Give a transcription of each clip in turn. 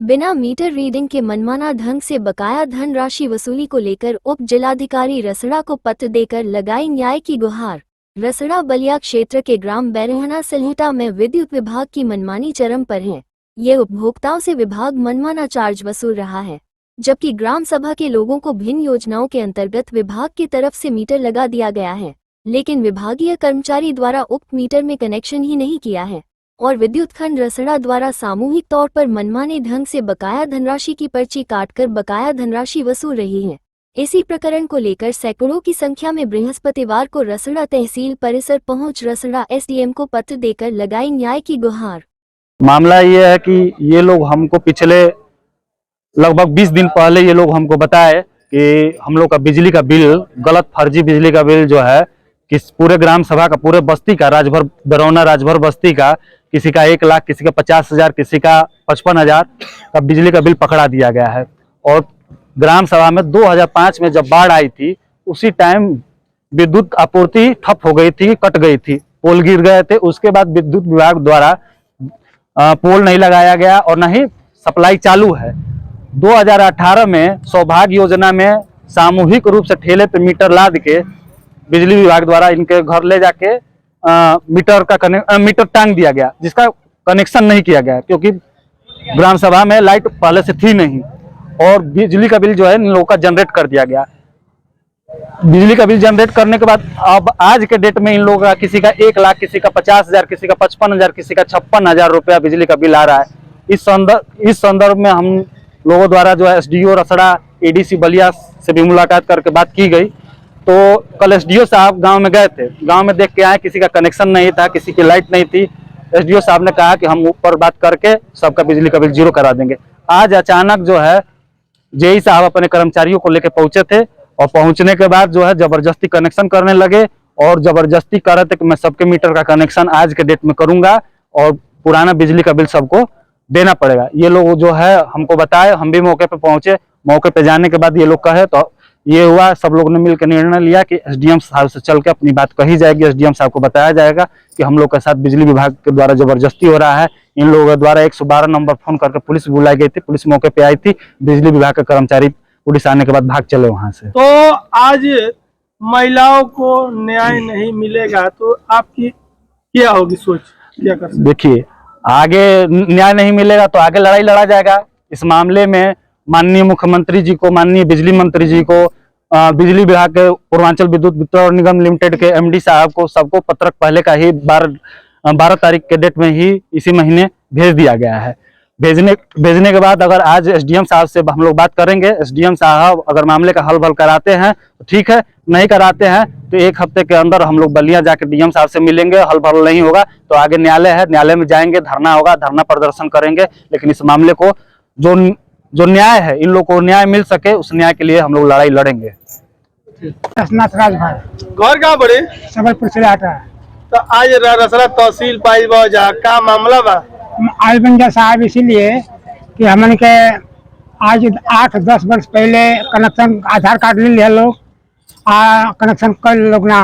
बिना meter reading के मनमाना ढंग से बकाया धन राशि वसूली को लेकर उप जिलाधिकारी रसड़ा को पत्र देकर लगाई न्याय की गुहार। रसड़ा बलिया क्षेत्र के ग्राम बैरहना सिलहटा में विद्युत विभाग की मनमानी चरम पर है। ये उपभोक्ताओं से विभाग मनमाना चार्ज वसूल रहा है, जबकि ग्राम सभा के लोगों को भिन्न योजनाओं के अंतर्गत विभाग की तरफ से मीटर लगा दिया गया है, लेकिन विभागीय कर्मचारी द्वारा उक्त मीटर में कनेक्शन ही नहीं किया है और विद्युत खंड रसड़ा द्वारा सामूहिक तौर पर मनमाने ढंग से बकाया धनराशि की पर्ची काटकर बकाया धनराशि वसूल रही है। इसी प्रकरण को लेकर सैकड़ों की संख्या में बृहस्पतिवार को रसड़ा तहसील परिसर पहुंच रसड़ा एसडीएम को पत्र देकर लगाई न्याय की गुहार। मामला ये है कि ये लोग हमको पिछले लगभग 20 दिन पहले ये लोग हमको बताए कि हम लोग का बिजली का बिल गलत फर्जी बिजली का बिल जो है कि पूरे ग्राम सभा का, पूरे बस्ती का, राजभर बरौना राजभर बस्ती का, किसी का 1 लाख, किसी का 50,000, किसी का 55,000 का बिजली का बिल पकड़ा दिया गया है। और ग्राम सभा में 2005 में जब बाढ़ आई थी उसी टाइम विद्युत आपूर्ति ठप हो गई थी, कट गई थी, पोल गिर गए थे। उसके बाद विद्युत विभाग द्वारा पोल नहीं लगाया गया और न ही सप्लाई चालू है। 2018 में सौभाग्य योजना में सामूहिक रूप से ठेले पे मीटर लाद के बिजली विभाग द्वारा इनके घर ले जाके मीटर टांग दिया गया, जिसका कनेक्शन नहीं किया गया क्योंकि ग्राम सभा में लाइट पहले से थी नहीं। और बिजली का बिल जो है इन लोगों का जनरेट कर दिया गया। बिजली का बिल जनरेट करने के बाद अब आज के डेट में इन लोगों का किसी का 1 लाख, किसी का 50,000, किसी का 55,000, किसी का 56,000 रुपया बिजली का बिल आ रहा है। इस संदर्भ में हम लोगों द्वारा जो है एसडीओ रसड़ा, एडीसी बलिया से भी मुलाकात करके बात की गई। तो कल एसडीओ साहब गांव में गए थे, गांव में देख के आए, किसी का कनेक्शन नहीं था, किसी की लाइट नहीं थी। एसडीओ साहब ने कहा कि हम ऊपर बात करके सबका बिजली का बिल जीरो करा देंगे। आज अचानक जो है जेई साहब अपने कर्मचारियों को लेकर पहुंचे थे और पहुंचने के बाद जो है जबरदस्ती कनेक्शन करने लगे और जबरदस्ती कर रहे थे कि मैं सबके मीटर का कनेक्शन आज के डेट में करूंगा और पुराना बिजली का बिल सबको देना पड़ेगा। ये लोग जो है हमको बताए, हम भी मौके पे पहुंचे। मौके पे जाने के बाद ये लोग कहे तो ये हुआ, सब लोग ने मिलकर निर्णय लिया कि एसडीएम साहब से चल के अपनी बात कही जाएगी। एसडीएम साहब को बताया जाएगा कि हम लोग के साथ बिजली विभाग के द्वारा जबरदस्ती हो रहा है। इन लोगों द्वारा 112 नंबर फोन करके पुलिस बुलाई गई थी, पुलिस मौके पे आई थी। बिजली विभाग के कर्मचारी पुलिस आने के बाद भाग चले वहां से। तो आज महिलाओं को न्याय नहीं मिलेगा तो आपकी क्या होगी सोच, क्या कर सकते? देखिए, आगे न्याय नहीं मिलेगा तो आगे लड़ाई लड़ा जाएगा। इस मामले में माननीय मुख्यमंत्री जी को, माननीय बिजली मंत्री जी को, बिजली विभाग के पूर्वांचल विद्युत वितरण निगम लिमिटेड के एमडी साहब को, सबको पत्रक पहले का ही 12 तारीख के डेट में ही इसी महीने भेज दिया गया है। भेजने के बाद अगर आज एसडीएम साहब से हम लोग बात करेंगे, एसडीएम साहब अगर मामले का हल भल कराते हैं तो ठीक है, नहीं कराते हैं तो 1 हफ्ते के अंदर हम लोग बलिया जाकर डीएम साहब से मिलेंगे। हल भल नहीं होगा तो आगे न्यायालय है, न्यायालय में जाएंगे, धरना होगा, धरना प्रदर्शन करेंगे। लेकिन इस मामले को जो न्याय है, इन लोग को न्याय मिल सके, उस न्याय के लिए हम लोग लड़ाई लड़ेंगे। घर कहाँ बड़े सबलपुर से आता है। तो आज रसड़ा तहसील पाई जा का मामला बा? आलबंजा साहब इसीलिए कि हमन के आज 8-10 वर्ष पहले कनेक्शन आधार कार्ड ले लिया लोग, कनेक्शन कर लोग ना।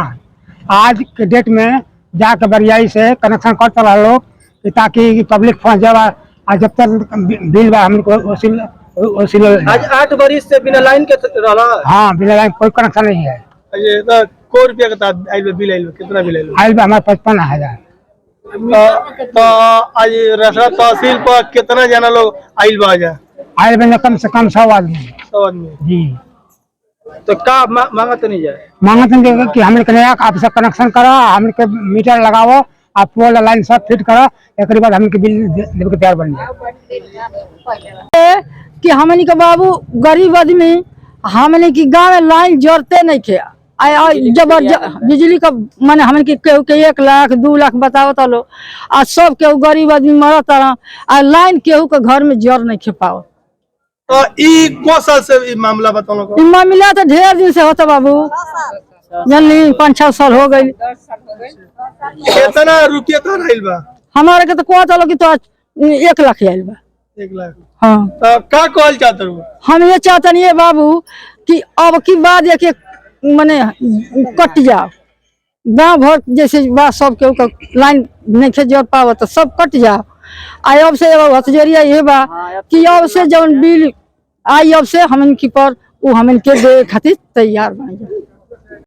आज के डेट में जाके बरियाई से कनेक्शन करते रहा लोग ताकि पब्लिक फंस जाए। आज जब तक बिल बा हमको वसूल आज 8 बरिस से बिना लाइन के रहला। हाँ, बिना लाइन कोई कनेक्शन नहीं है। तो को रुपया का बिल आइल, कितना बिल आइल? आइल बा हमारे 55,000। तो आज रसड़ा तहसील पर कितना जना लोग आइल बा? आइल बा कम से कम 100 आदमी। 100 आदमी जी। तो का मांगा तो नहीं जाए? मांगत नहीं कि हमने नया आपसे कनेक्शन करा, हमने मीटर लगाओ, आप पोल लाइन सब फिट करो, एक बाद हमने बिल देने के तैयार बन जाए। कि हमने के बाबू गरीब आदमी, हमने की गाँव में लाइन जोड़ते नहीं थे। जबर बिजली का माने हमन के 1 लाख 2 लाख बताओ तो लो, आ सब के गरीब आदमी मरत आ लाइन केहू के घर में जोर नहीं खेपाओ। तो ई को साल से ई मामला बताओ? ई मामला तो ढेर दिन से होता बाबू, जनली 5-6 साल हो गई। कितना रुपया का आइल बा? हमारे के तो को चलो कि तो 1 लाख आइल बा। 1 लाख? हाँ। तो का कहल चाहते हो? हम ये चाहते नहीं बाबू कि अब की बाद एक माने कट जाओ, गाँव भर जैसे बात सब के लाइन नहीं जोड़ पाओ तो सब कट जाओ। आई अब से हथजरिया ये बा कि अब से जौन बिल आई अब से हमन की पर वो हमन के दे खातिर तैयार बन जा।